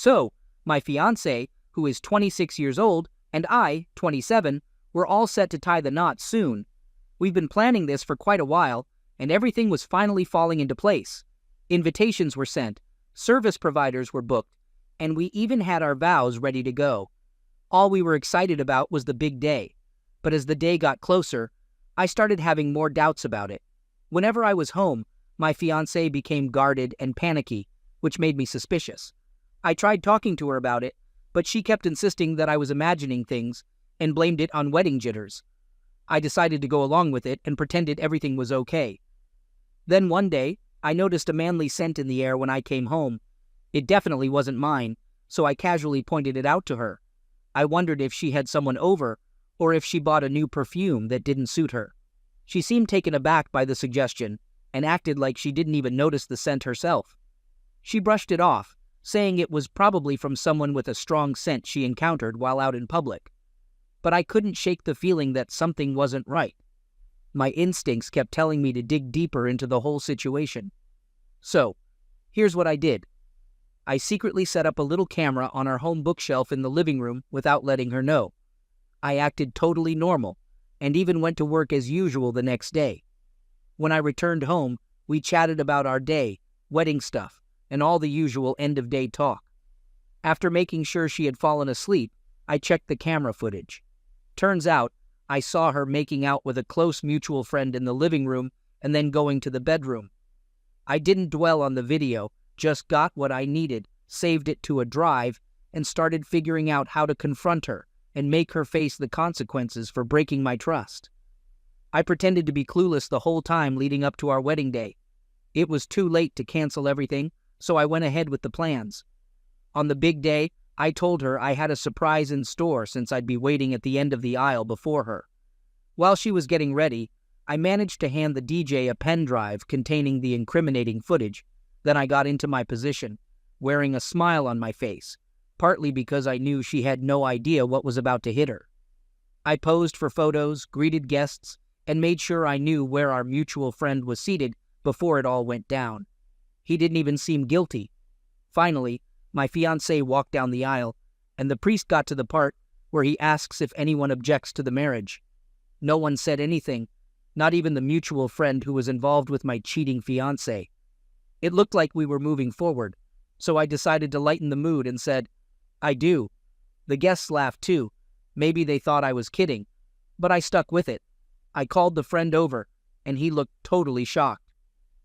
So, my fiancé, who is 26 years old, and I, 27, were all set to tie the knot soon. We've been planning this for quite a while, and everything was finally falling into place. Invitations were sent, service providers were booked, and we even had our vows ready to go. All we were excited about was the big day. But as the day got closer, I started having more doubts about it. Whenever I was home, my fiancée became guarded and panicky, which made me suspicious. I tried talking to her about it, but she kept insisting that I was imagining things and blamed it on wedding jitters. I decided to go along with it and pretended everything was okay. Then one day, I noticed a manly scent in the air when I came home. It definitely wasn't mine, so I casually pointed it out to her. I wondered if she had someone over, or if she bought a new perfume that didn't suit her. She seemed taken aback by the suggestion, and acted like she didn't even notice the scent herself. She brushed it off, saying it was probably from someone with a strong scent she encountered while out in public. But I couldn't shake the feeling that something wasn't right. My instincts kept telling me to dig deeper into the whole situation. So, here's what I did. I secretly set up a little camera on our home bookshelf in the living room without letting her know. I acted totally normal, and even went to work as usual the next day. When I returned home, we chatted about our day, wedding stuff, and all the usual end-of-day talk. After making sure she had fallen asleep, I checked the camera footage. Turns out, I saw her making out with a close mutual friend in the living room and then going to the bedroom. I didn't dwell on the video, just got what I needed, saved it to a drive, and started figuring out how to confront her and make her face the consequences for breaking my trust. I pretended to be clueless the whole time leading up to our wedding day. It was too late to cancel everything, so I went ahead with the plans. On the big day, I told her I had a surprise in store since I'd be waiting at the end of the aisle before her. While she was getting ready, I managed to hand the DJ a pen drive containing the incriminating footage. Then I got into my position, wearing a smile on my face, partly because I knew she had no idea what was about to hit her. I posed for photos, greeted guests, and made sure I knew where our mutual friend was seated before it all went down. He didn't even seem guilty. Finally, my fiancé walked down the aisle, and the priest got to the part where he asks if anyone objects to the marriage. No one said anything, not even the mutual friend who was involved with my cheating fiancé. It looked like we were moving forward, so I decided to lighten the mood and said, "I do." The guests laughed too. Maybe they thought I was kidding, but I stuck with it. I called the friend over, and he looked totally shocked.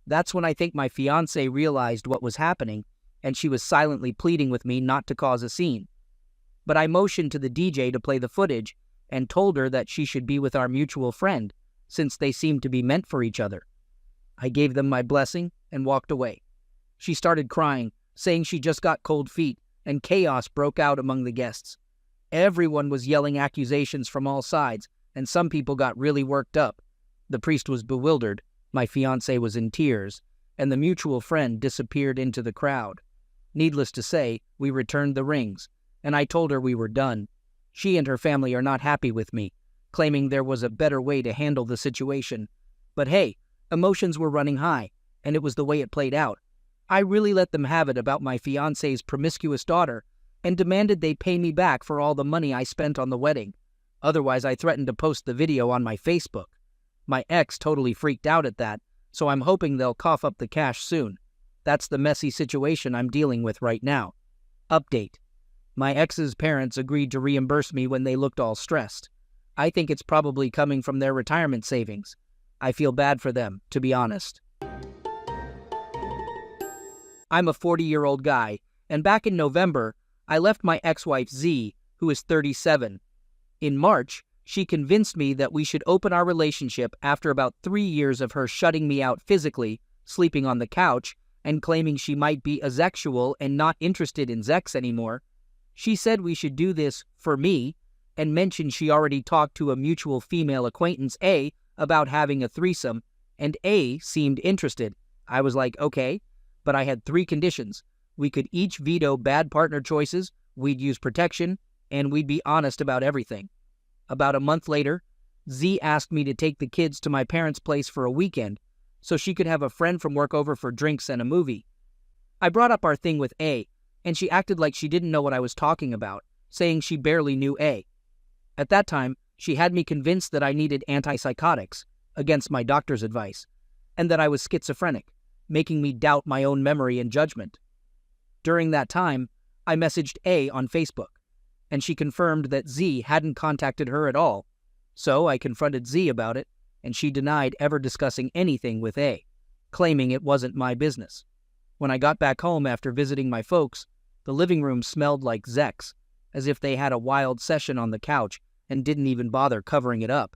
That's when I think my fiancé realized what was happening, and she was silently pleading with me not to cause a scene. But I motioned to the DJ to play the footage and told her that she should be with our mutual friend, since they seemed to be meant for each other. I gave them my blessing and walked away. She started crying, saying she just got cold feet, and chaos broke out among the guests. Everyone was yelling accusations from all sides, and some people got really worked up. The priest was bewildered, my fiancé was in tears, and the mutual friend disappeared into the crowd. Needless to say, we returned the rings, and I told her we were done. She and her family are not happy with me, claiming there was a better way to handle the situation. But hey, emotions were running high, and it was the way it played out. I really let them have it about my fiancé's promiscuous daughter, and demanded they pay me back for all the money I spent on the wedding. Otherwise, I threatened to post the video on my Facebook. My ex totally freaked out at that, so I'm hoping they'll cough up the cash soon. That's the messy situation I'm dealing with right now. Update. My ex's parents agreed to reimburse me when they looked all stressed. I think it's probably coming from their retirement savings. I feel bad for them, to be honest. I'm a 40-year-old guy, and back in November, I left my ex-wife Z, who is 37. In March, she convinced me that we should open our relationship after about 3 years of her shutting me out physically, sleeping on the couch, and claiming she might be asexual and not interested in sex anymore. She said we should do this for me, and mentioned she already talked to a mutual female acquaintance, A, about having a threesome, and A seemed interested. I was like, okay, but I had 3 conditions. We could each veto bad partner choices, we'd use protection, and we'd be honest about everything. About a month later, Z asked me to take the kids to my parents' place for a weekend, so she could have a friend from work over for drinks and a movie. I brought up our thing with A, and she acted like she didn't know what I was talking about, saying she barely knew A. At that time, she had me convinced that I needed antipsychotics, against my doctor's advice, and that I was schizophrenic, making me doubt my own memory and judgment. During that time, I messaged A on Facebook, and she confirmed that Z hadn't contacted her at all, so I confronted Z about it, and she denied ever discussing anything with A, claiming it wasn't my business. When I got back home after visiting my folks, the living room smelled like Zex, as if they had a wild session on the couch and didn't even bother covering it up.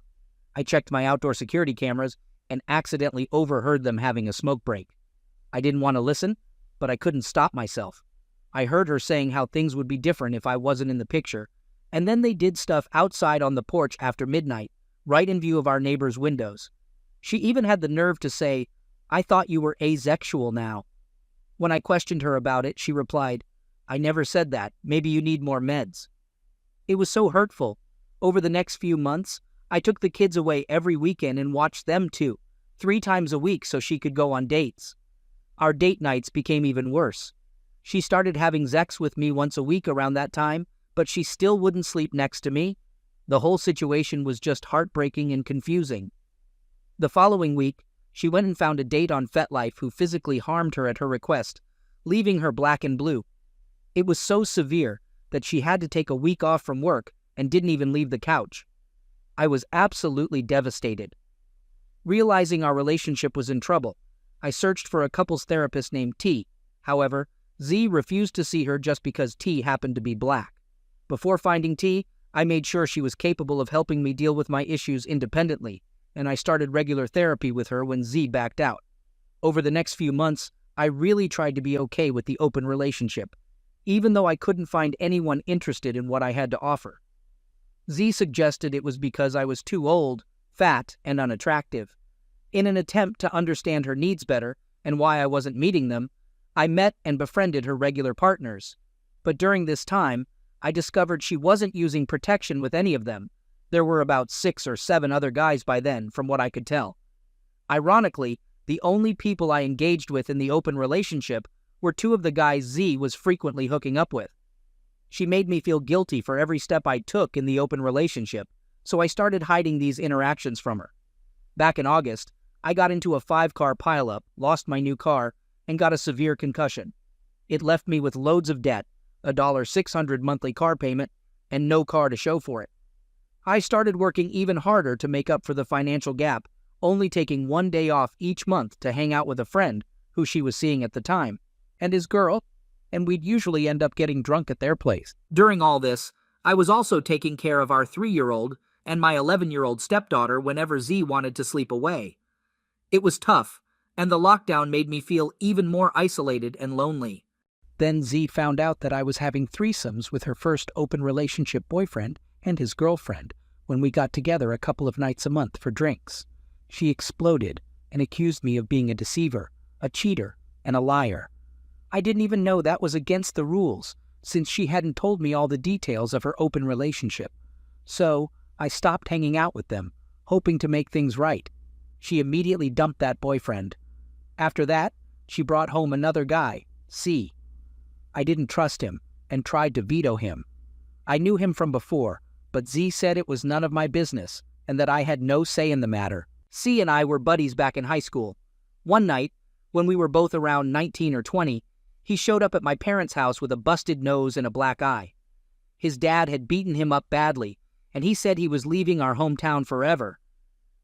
I checked my outdoor security cameras and accidentally overheard them having a smoke break. I didn't want to listen, but I couldn't stop myself. I heard her saying how things would be different if I wasn't in the picture, and then they did stuff outside on the porch after midnight, right in view of our neighbors' windows. She even had the nerve to say, "I thought you were asexual now." When I questioned her about it, she replied, "I never said that. Maybe you need more meds." It was so hurtful. Over the next few months, I took the kids away every weekend and watched them too, 3 times a week so she could go on dates. Our date nights became even worse. She started having sex with me once a week around that time, but she still wouldn't sleep next to me. The whole situation was just heartbreaking and confusing. The following week, she went and found a date on FetLife who physically harmed her at her request, leaving her black and blue. It was so severe that she had to take a week off from work and didn't even leave the couch. I was absolutely devastated. Realizing our relationship was in trouble, I searched for a couples therapist named T. However, Z refused to see her just because T happened to be black. Before finding T, I made sure she was capable of helping me deal with my issues independently, and I started regular therapy with her when Z backed out. Over the next few months, I really tried to be okay with the open relationship, even though I couldn't find anyone interested in what I had to offer. Z suggested it was because I was too old, fat, and unattractive. In an attempt to understand her needs better and why I wasn't meeting them, I met and befriended her regular partners. But during this time, I discovered she wasn't using protection with any of them. There were about 6 or 7 other guys by then, from what I could tell. Ironically, the only people I engaged with in the open relationship were 2 of the guys Z was frequently hooking up with. She made me feel guilty for every step I took in the open relationship, so I started hiding these interactions from her. Back in August, I got into a 5-car pileup, lost my new car, and got a severe concussion. It left me with loads of debt, a $600 monthly car payment, and no car to show for it. I started working even harder to make up for the financial gap, only taking 1 day off each month to hang out with a friend, who she was seeing at the time, and his girl, and we'd usually end up getting drunk at their place. During all this, I was also taking care of our 3-year-old and my 11-year-old stepdaughter whenever Z wanted to sleep away. It was tough, and the lockdown made me feel even more isolated and lonely. Then Z found out that I was having threesomes with her first open relationship boyfriend and his girlfriend when we got together a couple of nights a month for drinks. She exploded and accused me of being a deceiver, a cheater, and a liar. I didn't even know that was against the rules, since she hadn't told me all the details of her open relationship. So, I stopped hanging out with them, hoping to make things right. She immediately dumped that boyfriend. After that, she brought home another guy, C. I didn't trust him and tried to veto him. I knew him from before, but Z said it was none of my business and that I had no say in the matter. C and I were buddies back in high school. One night, when we were both around 19 or 20, he showed up at my parents' house with a busted nose and a black eye. His dad had beaten him up badly, and he said he was leaving our hometown forever.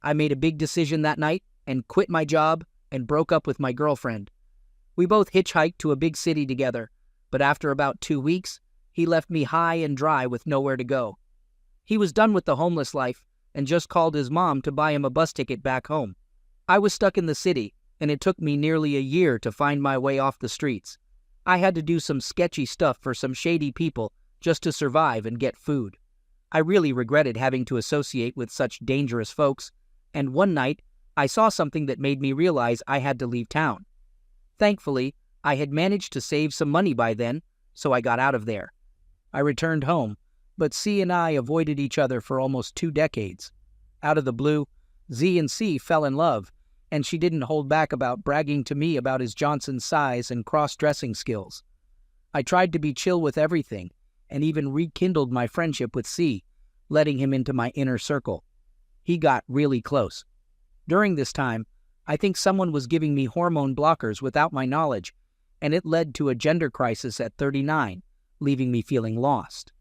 I made a big decision that night and quit my job and broke up with my girlfriend. We both hitchhiked to a big city together, but after about 2 weeks, he left me high and dry with nowhere to go. He was done with the homeless life and just called his mom to buy him a bus ticket back home. I was stuck in the city, and it took me nearly a year to find my way off the streets. I had to do some sketchy stuff for some shady people just to survive and get food. I really regretted having to associate with such dangerous folks, and one night, I saw something that made me realize I had to leave town. Thankfully, I had managed to save some money by then, so I got out of there. I returned home, but C and I avoided each other for almost 2 decades. Out of the blue, Z and C fell in love, and she didn't hold back about bragging to me about his Johnson's size and cross-dressing skills. I tried to be chill with everything, and even rekindled my friendship with C, letting him into my inner circle. He got really close. During this time, I think someone was giving me hormone blockers without my knowledge, and it led to a gender crisis at 39, leaving me feeling lost.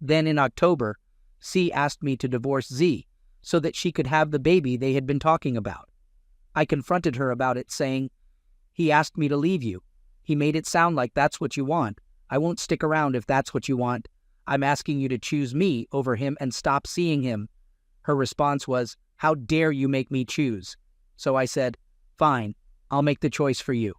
Then in October, C asked me to divorce Z so that she could have the baby they had been talking about. I confronted her about it, saying, "He asked me to leave you. He made it sound like that's what you want. I won't stick around if that's what you want. I'm asking you to choose me over him and stop seeing him." Her response was, "How dare you make me choose?" So I said, "Fine, I'll make the choice for you."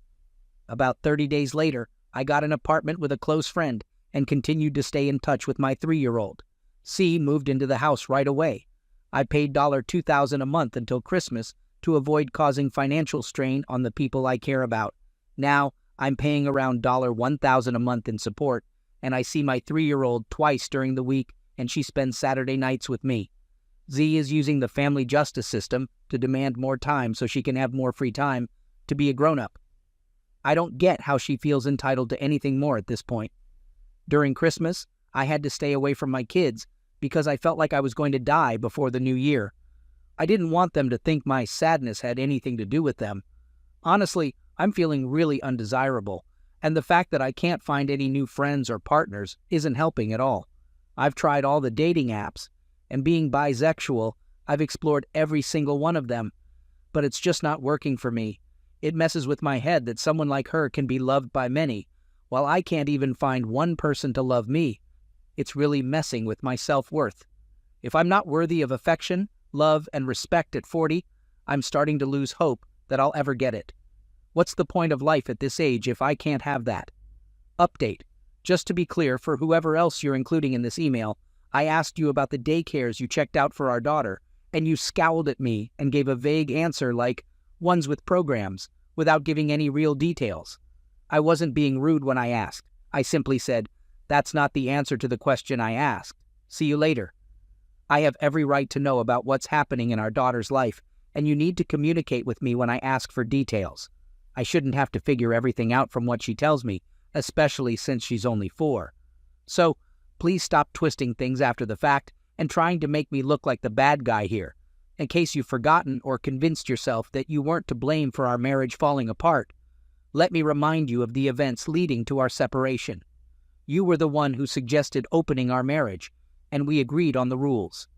About 30 days later, I got an apartment with a close friend and continued to stay in touch with my 3-year-old. C moved into the house right away. I paid $2,000 a month until Christmas to avoid causing financial strain on the people I care about. Now, I'm paying around $1,000 a month in support, and I see my 3-year-old twice during the week, and she spends Saturday nights with me. Z is using the family justice system to demand more time so she can have more free time to be a grown-up. I don't get how she feels entitled to anything more at this point. During Christmas, I had to stay away from my kids because I felt like I was going to die before the new year. I didn't want them to think my sadness had anything to do with them. Honestly, I'm feeling really undesirable, and the fact that I can't find any new friends or partners isn't helping at all. I've tried all the dating apps, and being bisexual, I've explored every single one of them, but it's just not working for me. It messes with my head that someone like her can be loved by many, while I can't even find one person to love me. It's really messing with my self-worth. If I'm not worthy of affection, love, and respect at 40, I'm starting to lose hope that I'll ever get it. What's the point of life at this age if I can't have that? Update. Just to be clear, for whoever else you're including in this email, I asked you about the daycares you checked out for our daughter, and you scowled at me and gave a vague answer like, "Ones with programs," without giving any real details. I wasn't being rude when I asked. I simply said, "That's not the answer to the question I asked. See you later." I have every right to know about what's happening in our daughter's life, and you need to communicate with me when I ask for details. I shouldn't have to figure everything out from what she tells me, especially since she's only 4. So, please stop twisting things after the fact and trying to make me look like the bad guy here, in case you've forgotten or convinced yourself that you weren't to blame for our marriage falling apart. Let me remind you of the events leading to our separation. You were the one who suggested opening our marriage, and we agreed on the rules.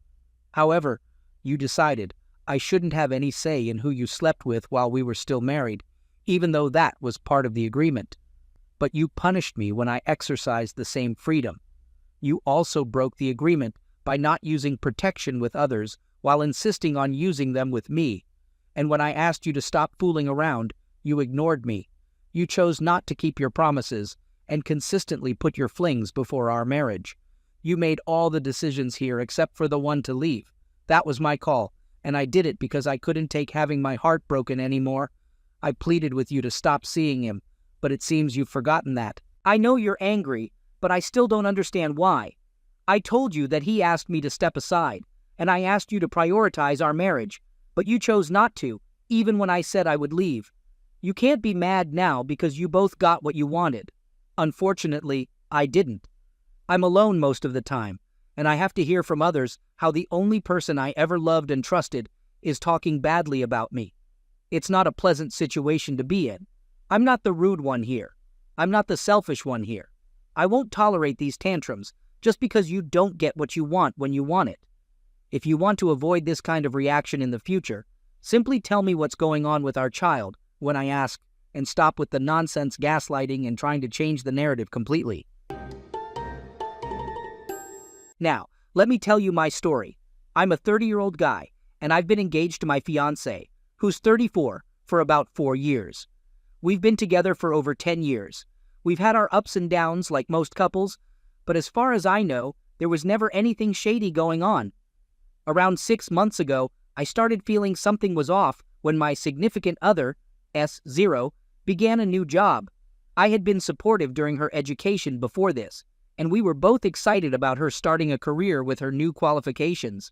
However, you decided I shouldn't have any say in who you slept with while we were still married, even though that was part of the agreement. But you punished me when I exercised the same freedom. You also broke the agreement by not using protection with others while insisting on using them with me. And when I asked you to stop fooling around, you ignored me. You chose not to keep your promises and consistently put your flings before our marriage. You made all the decisions here except for the one to leave. That was my call, and I did it because I couldn't take having my heart broken anymore. I pleaded with you to stop seeing him, but it seems you've forgotten that. I know you're angry, but I still don't understand why. I told you that he asked me to step aside, and I asked you to prioritize our marriage, but you chose not to, even when I said I would leave. You can't be mad now because you both got what you wanted. Unfortunately, I didn't. I'm alone most of the time, and I have to hear from others how the only person I ever loved and trusted is talking badly about me. It's not a pleasant situation to be in. I'm not the rude one here. I'm not the selfish one here. I won't tolerate these tantrums just because you don't get what you want when you want it. If you want to avoid this kind of reaction in the future, simply tell me what's going on with our child when I ask, and stop with the nonsense gaslighting and trying to change the narrative completely. Now, let me tell you my story. I'm a 30-year-old guy, and I've been engaged to my fiancée, who's 34, for about 4 years. We've been together for over 10 years. We've had our ups and downs like most couples, but as far as I know, there was never anything shady going on. Around 6 months ago, I started feeling something was off when my significant other, S0, began a new job. I had been supportive during her education before this, and we were both excited about her starting a career with her new qualifications.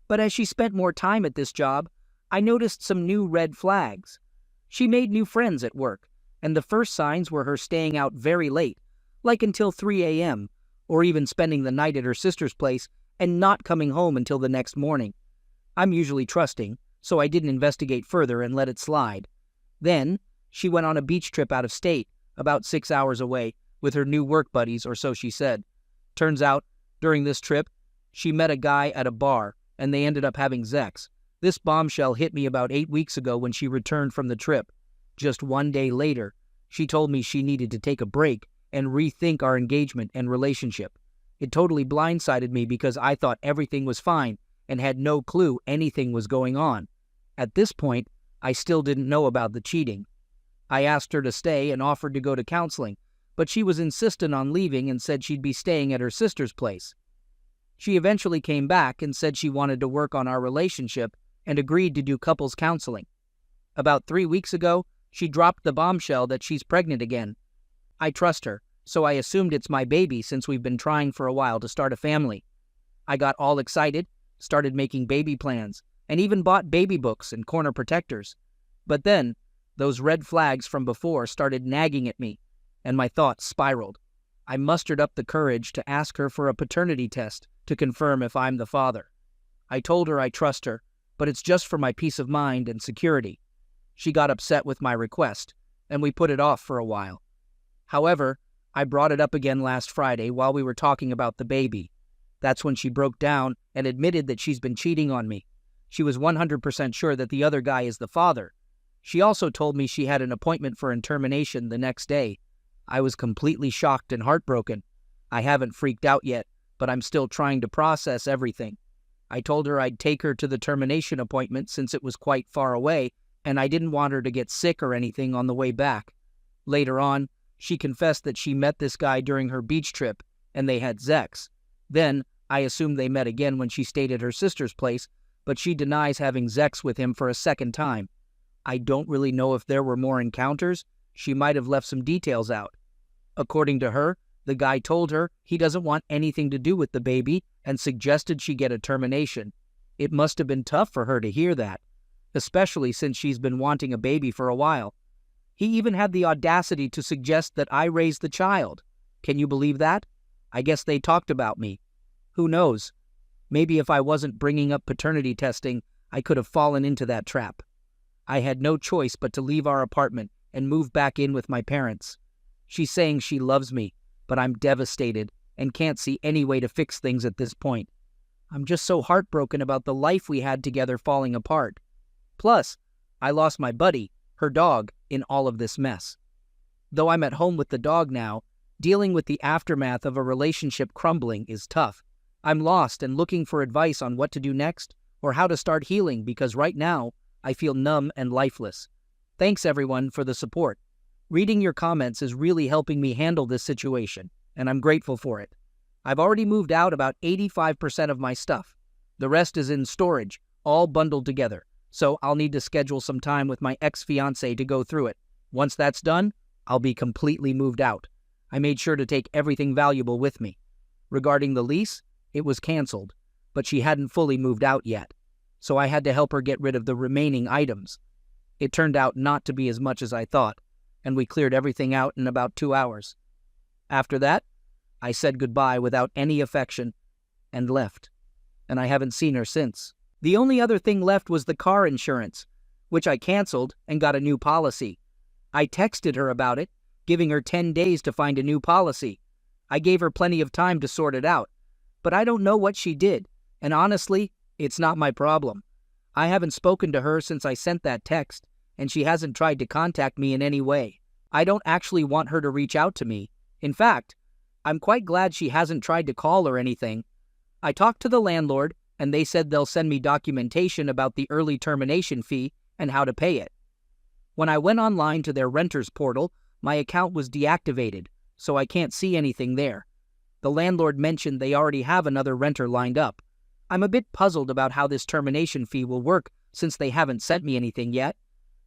But as she spent more time at this job, I noticed some new red flags. She made new friends at work, and the first signs were her staying out very late, like until 3 a.m., or even spending the night at her sister's place and not coming home until the next morning. I'm usually trusting, so I didn't investigate further and let it slide. Then, she went on a beach trip out of state, about 6 hours away, with her new work buddies, or so she said. Turns out, during this trip, she met a guy at a bar, and they ended up having sex. This bombshell hit me about 8 weeks ago when she returned from the trip. Just 1 day later, she told me she needed to take a break and rethink our engagement and relationship. It totally blindsided me because I thought everything was fine and had no clue anything was going on. At this point, I still didn't know about the cheating. I asked her to stay and offered to go to counseling, but she was insistent on leaving and said she'd be staying at her sister's place. She eventually came back and said she wanted to work on our relationship and agreed to do couples counseling. About 3 weeks ago, she dropped the bombshell that she's pregnant again. I trust her, so I assumed it's my baby since we've been trying for a while to start a family. I got all excited, started making baby plans, and even bought baby books and corner protectors. But then, those red flags from before started nagging at me, and my thoughts spiraled. I mustered up the courage to ask her for a paternity test to confirm if I'm the father. I told her I trust her, but it's just for my peace of mind and security. She got upset with my request, and we put it off for a while. However, I brought it up again last Friday while we were talking about the baby. That's when she broke down and admitted that she's been cheating on me. She was 100% sure that the other guy is the father. She also told me she had an appointment for termination the next day. I was completely shocked and heartbroken. I haven't freaked out yet, but I'm still trying to process everything. I told her I'd take her to the termination appointment since it was quite far away, and I didn't want her to get sick or anything on the way back. Later on, she confessed that she met this guy during her beach trip, and they had sex. Then, I assumed they met again when she stayed at her sister's place, but she denies having sex with him for a second time. I don't really know if there were more encounters. She might have left some details out. According to her, the guy told her he doesn't want anything to do with the baby and suggested she get a termination. It must have been tough for her to hear that, especially since she's been wanting a baby for a while. He even had the audacity to suggest that I raise the child. Can you believe that? I guess they talked about me. Who knows? Maybe if I wasn't bringing up paternity testing, I could have fallen into that trap. I had no choice but to leave our apartment and move back in with my parents. She's saying she loves me, but I'm devastated and can't see any way to fix things at this point. I'm just so heartbroken about the life we had together falling apart. Plus, I lost my buddy, her dog, in all of this mess. Though I'm at home with the dog now, dealing with the aftermath of a relationship crumbling is tough. I'm lost and looking for advice on what to do next or how to start healing because right now, I feel numb and lifeless. Thanks everyone for the support. Reading your comments is really helping me handle this situation, and I'm grateful for it. I've already moved out about 85% of my stuff. The rest is in storage, all bundled together, so I'll need to schedule some time with my ex-fiancée to go through it. Once that's done, I'll be completely moved out. I made sure to take everything valuable with me. Regarding the lease, it was canceled, but she hadn't fully moved out yet, so I had to help her get rid of the remaining items. It turned out not to be as much as I thought, and we cleared everything out in about 2 hours. After that, I said goodbye without any affection and left, and I haven't seen her since. The only other thing left was the car insurance, which I canceled and got a new policy. I texted her about it, giving her 10 days to find a new policy. I gave her plenty of time to sort it out, but I don't know what she did, and honestly, it's not my problem. I haven't spoken to her since I sent that text, and she hasn't tried to contact me in any way. I don't actually want her to reach out to me. In fact, I'm quite glad she hasn't tried to call or anything. I talked to the landlord, and they said they'll send me documentation about the early termination fee and how to pay it. When I went online to their renter's portal, my account was deactivated, so I can't see anything there. The landlord mentioned they already have another renter lined up. I'm a bit puzzled about how this termination fee will work since they haven't sent me anything yet.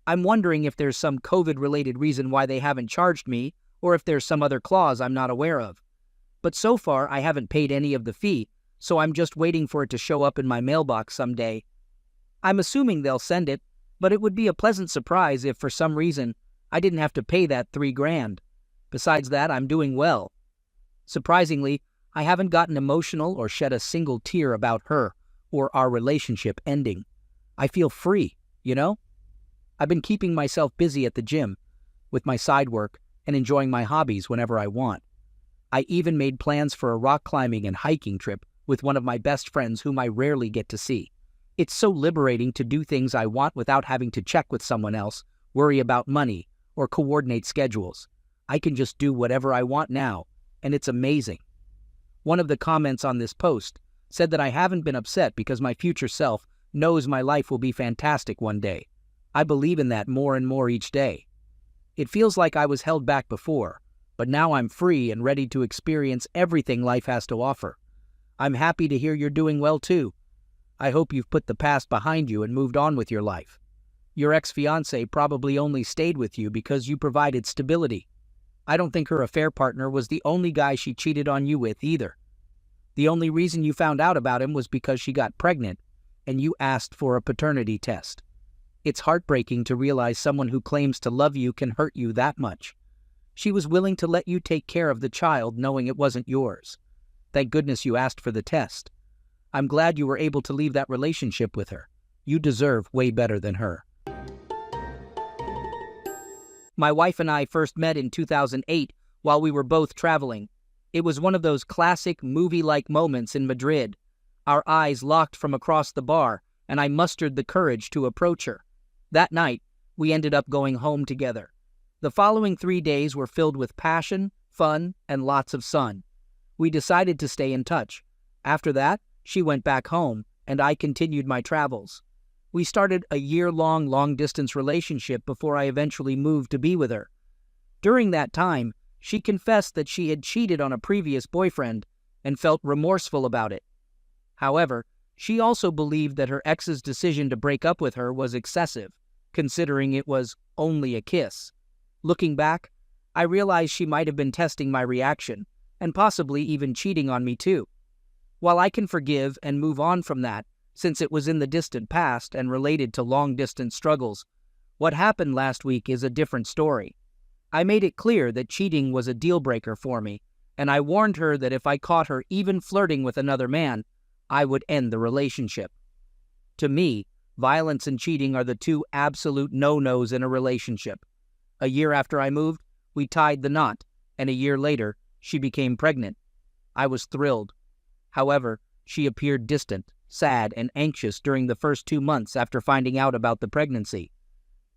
I'm wondering if there's some COVID-related reason why they haven't charged me, or if there's some other clause I'm not aware of. But so far, I haven't paid any of the fee, so I'm just waiting for it to show up in my mailbox someday. I'm assuming they'll send it, but it would be a pleasant surprise if for some reason I didn't have to pay that $3,000. Besides that, I'm doing well. Surprisingly, I haven't gotten emotional or shed a single tear about her or our relationship ending. I feel free, you know? I've been keeping myself busy at the gym, with my side work, and enjoying my hobbies whenever I want. I even made plans for a rock climbing and hiking trip with one of my best friends whom I rarely get to see. It's so liberating to do things I want without having to check with someone else, worry about money, or coordinate schedules. I can just do whatever I want now, and it's amazing. One of the comments on this post said that I haven't been upset because my future self knows my life will be fantastic one day. I believe in that more and more each day. It feels like I was held back before, but now I'm free and ready to experience everything life has to offer. I'm happy to hear you're doing well too. I hope you've put the past behind you and moved on with your life. Your ex-fiancée probably only stayed with you because you provided stability. I don't think her affair partner was the only guy she cheated on you with either. The only reason you found out about him was because she got pregnant and you asked for a paternity test. It's heartbreaking to realize someone who claims to love you can hurt you that much. She was willing to let you take care of the child knowing it wasn't yours. Thank goodness you asked for the test. I'm glad you were able to leave that relationship with her. You deserve way better than her. My wife and I first met in 2008 while we were both traveling. It was one of those classic movie-like moments in Madrid. Our eyes locked from across the bar, and I mustered the courage to approach her. That night, we ended up going home together. The following 3 days were filled with passion, fun, and lots of sun. We decided to stay in touch. After that, she went back home, and I continued my travels. We started a year-long long-distance relationship before I eventually moved to be with her. During that time, she confessed that she had cheated on a previous boyfriend and felt remorseful about it. However, she also believed that her ex's decision to break up with her was excessive, considering it was only a kiss. Looking back, I realized she might have been testing my reaction, and possibly even cheating on me too. While I can forgive and move on from that, since it was in the distant past and related to long-distance struggles, what happened last week is a different story. I made it clear that cheating was a deal-breaker for me, and I warned her that if I caught her even flirting with another man, I would end the relationship. To me, violence and cheating are the two absolute no-nos in a relationship. A year after I moved, we tied the knot, and a year later, she became pregnant. I was thrilled. However, she appeared distant, sad, and anxious during the first 2 months after finding out about the pregnancy.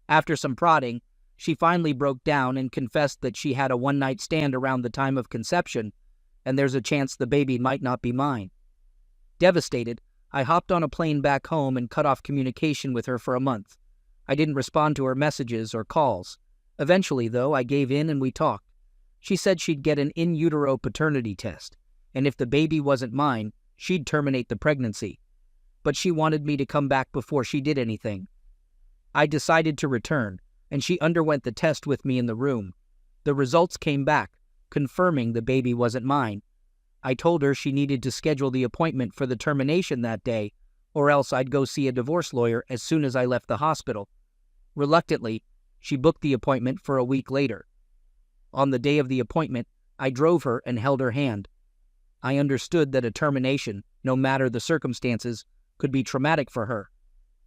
After some prodding, she finally broke down and confessed that she had a one-night stand around the time of conception, and there's a chance the baby might not be mine. Devastated, I hopped on a plane back home and cut off communication with her for a month. I didn't respond to her messages or calls. Eventually, though, I gave in and we talked. She said she'd get an in utero paternity test, and if the baby wasn't mine, she'd terminate the pregnancy. But she wanted me to come back before she did anything. I decided to return, and she underwent the test with me in the room. The results came back, confirming the baby wasn't mine. I told her she needed to schedule the appointment for the termination that day, or else I'd go see a divorce lawyer as soon as I left the hospital. Reluctantly, she booked the appointment for a week later. On the day of the appointment, I drove her and held her hand. I understood that a termination, no matter the circumstances, could be traumatic for her.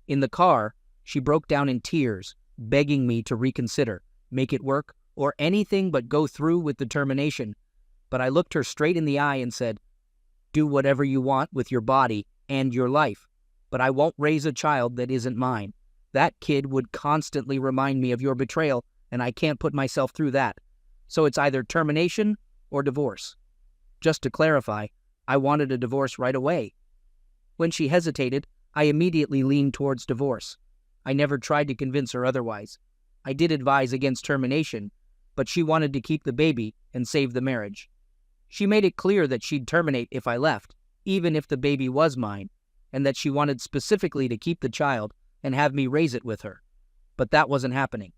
In the car, she broke down in tears, begging me to reconsider, make it work, or anything but go through with the termination. But I looked her straight in the eye and said, "Do whatever you want with your body and your life, but I won't raise a child that isn't mine. That kid would constantly remind me of your betrayal, and I can't put myself through that. So it's either termination or divorce." Just to clarify, I wanted a divorce right away. When she hesitated, I immediately leaned towards divorce. I never tried to convince her otherwise. I did advise against termination, but she wanted to keep the baby and save the marriage. She made it clear that she'd terminate if I left, even if the baby was mine, and that she wanted specifically to keep the child and have me raise it with her. But that wasn't happening.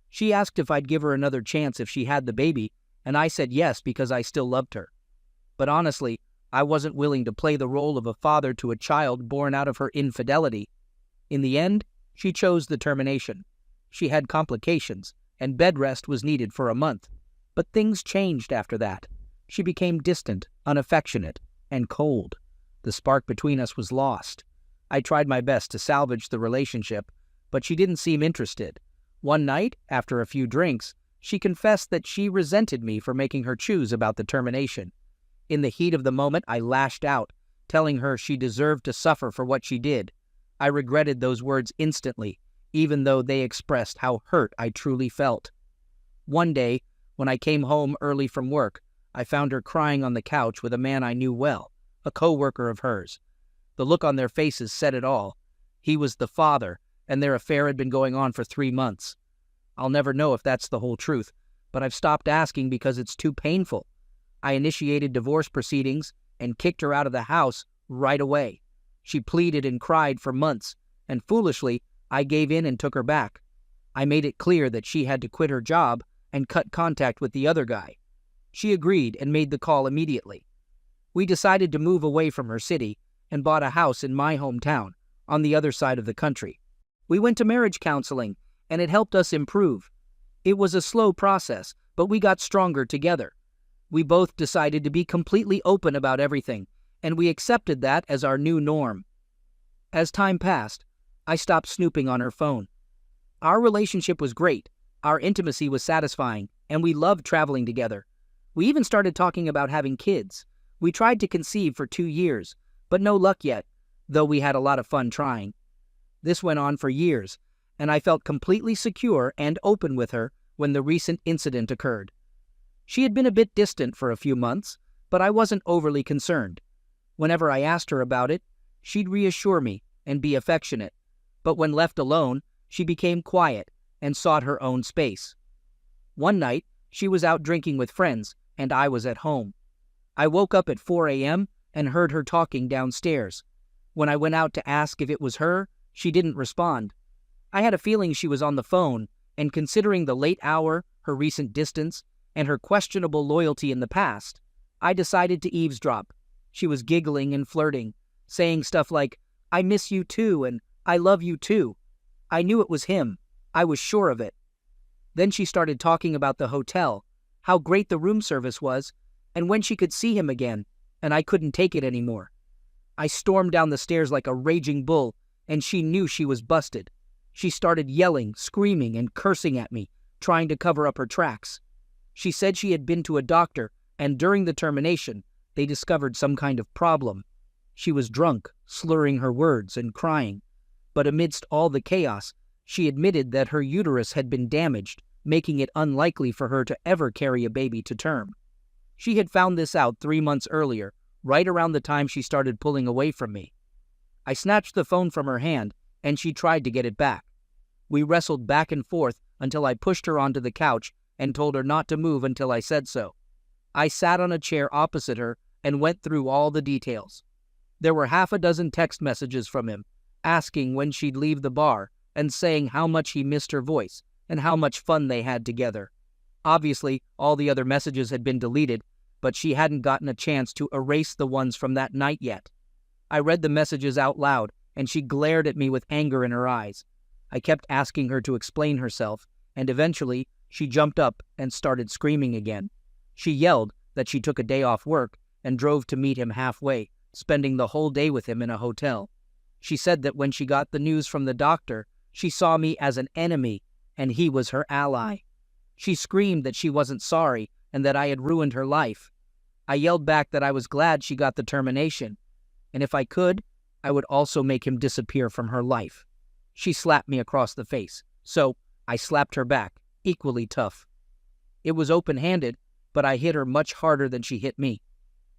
She asked if I'd give her another chance if she had the baby, and I said yes because I still loved her. But honestly, I wasn't willing to play the role of a father to a child born out of her infidelity. In the end, she chose the termination. She had complications, and bed rest was needed for a month. But things changed after that. She became distant, unaffectionate, and cold. The spark between us was lost. I tried my best to salvage the relationship, but she didn't seem interested. One night, after a few drinks, she confessed that she resented me for making her choose about the termination. In the heat of the moment, I lashed out, telling her she deserved to suffer for what she did. I regretted those words instantly, even though they expressed how hurt I truly felt. One day, when I came home early from work, I found her crying on the couch with a man I knew well, a co-worker of hers. The look on their faces said it all. He was the father, and their affair had been going on for 3 months. I'll never know if that's the whole truth, but I've stopped asking because it's too painful. I initiated divorce proceedings and kicked her out of the house right away. She pleaded and cried for months, and foolishly, I gave in and took her back. I made it clear that she had to quit her job and cut contact with the other guy. She agreed and made the call immediately. We decided to move away from her city and bought a house in my hometown, on the other side of the country. We went to marriage counseling, and it helped us improve. It was a slow process, but we got stronger together. We both decided to be completely open about everything, and we accepted that as our new norm. As time passed, I stopped snooping on her phone. Our relationship was great, our intimacy was satisfying, and we loved traveling together. We even started talking about having kids. We tried to conceive for 2 years, but no luck yet, though we had a lot of fun trying. This went on for years, and I felt completely secure and open with her when the recent incident occurred. She had been a bit distant for a few months, but I wasn't overly concerned. Whenever I asked her about it, she'd reassure me and be affectionate, but when left alone, she became quiet and sought her own space. One night, she was out drinking with friends, and I was at home. I woke up at 4 a.m. and heard her talking downstairs. When I went out to ask if it was her, she didn't respond. I had a feeling she was on the phone, and considering the late hour, her recent distance, and her questionable loyalty in the past, I decided to eavesdrop. She was giggling and flirting, saying stuff like, "I miss you too," and "I love you too." I knew it was him. I was sure of it. Then she started talking about the hotel, how great the room service was, and when she could see him again, and I couldn't take it anymore. I stormed down the stairs like a raging bull, and she knew she was busted. She started yelling, screaming, and cursing at me, trying to cover up her tracks. She said she had been to a doctor, and during the termination, they discovered some kind of problem. She was drunk, slurring her words and crying. But amidst all the chaos, she admitted that her uterus had been damaged, making it unlikely for her to ever carry a baby to term. She had found this out 3 months earlier, right around the time she started pulling away from me. I snatched the phone from her hand, and she tried to get it back. We wrestled back and forth until I pushed her onto the couch and told her not to move until I said so. I sat on a chair opposite her and went through all the details. There were 6 text messages from him, asking when she'd leave the bar and saying how much he missed her voice and how much fun they had together. Obviously, all the other messages had been deleted, but she hadn't gotten a chance to erase the ones from that night yet. I read the messages out loud, and she glared at me with anger in her eyes. I kept asking her to explain herself, and eventually she jumped up and started screaming again. She yelled that she took a day off work and drove to meet him halfway, spending the whole day with him in a hotel. She said that when she got the news from the doctor, she saw me as an enemy, and he was her ally. She screamed that she wasn't sorry and that I had ruined her life. I yelled back that I was glad she got the termination, and if I could, I would also make him disappear from her life. She slapped me across the face, so I slapped her back, equally tough. It was open-handed, but I hit her much harder than she hit me.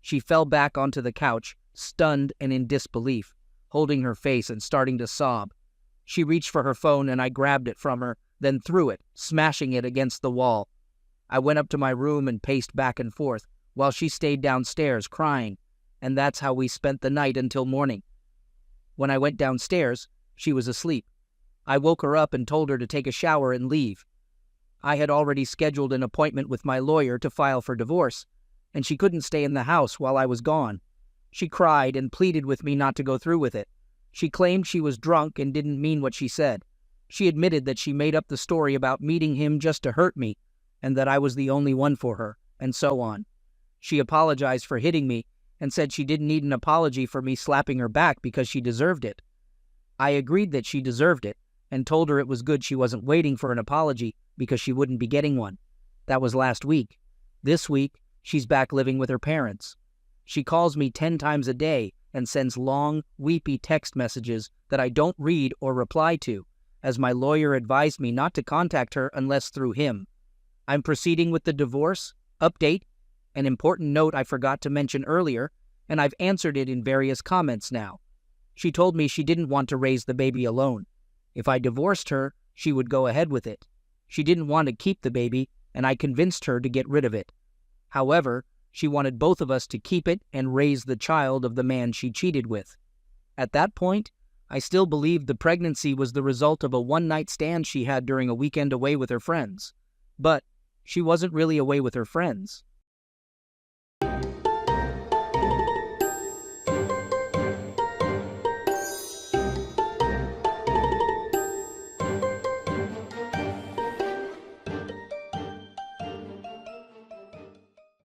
She fell back onto the couch, stunned and in disbelief, holding her face and starting to sob. She reached for her phone and I grabbed it from her, then threw it, smashing it against the wall. I went up to my room and paced back and forth, while she stayed downstairs crying, and that's how we spent the night until morning. When I went downstairs, she was asleep. I woke her up and told her to take a shower and leave. I had already scheduled an appointment with my lawyer to file for divorce, and she couldn't stay in the house while I was gone. She cried and pleaded with me not to go through with it. She claimed she was drunk and didn't mean what she said. She admitted that she made up the story about meeting him just to hurt me, and that I was the only one for her, and so on. She apologized for hitting me and said she didn't need an apology for me slapping her back because she deserved it. I agreed that she deserved it and told her it was good she wasn't waiting for an apology because she wouldn't be getting one. That was last week. This week, she's back living with her parents. She calls me 10 times a day and sends long, weepy text messages that I don't read or reply to, as my lawyer advised me not to contact her unless through him. I'm proceeding with the divorce. Update. An important note I forgot to mention earlier, and I've answered it in various comments now. She told me she didn't want to raise the baby alone. If I divorced her, she would go ahead with it. She didn't want to keep the baby, and I convinced her to get rid of it. However, she wanted both of us to keep it and raise the child of the man she cheated with. At that point, I still believed the pregnancy was the result of a one-night stand she had during a weekend away with her friends. But she wasn't really away with her friends.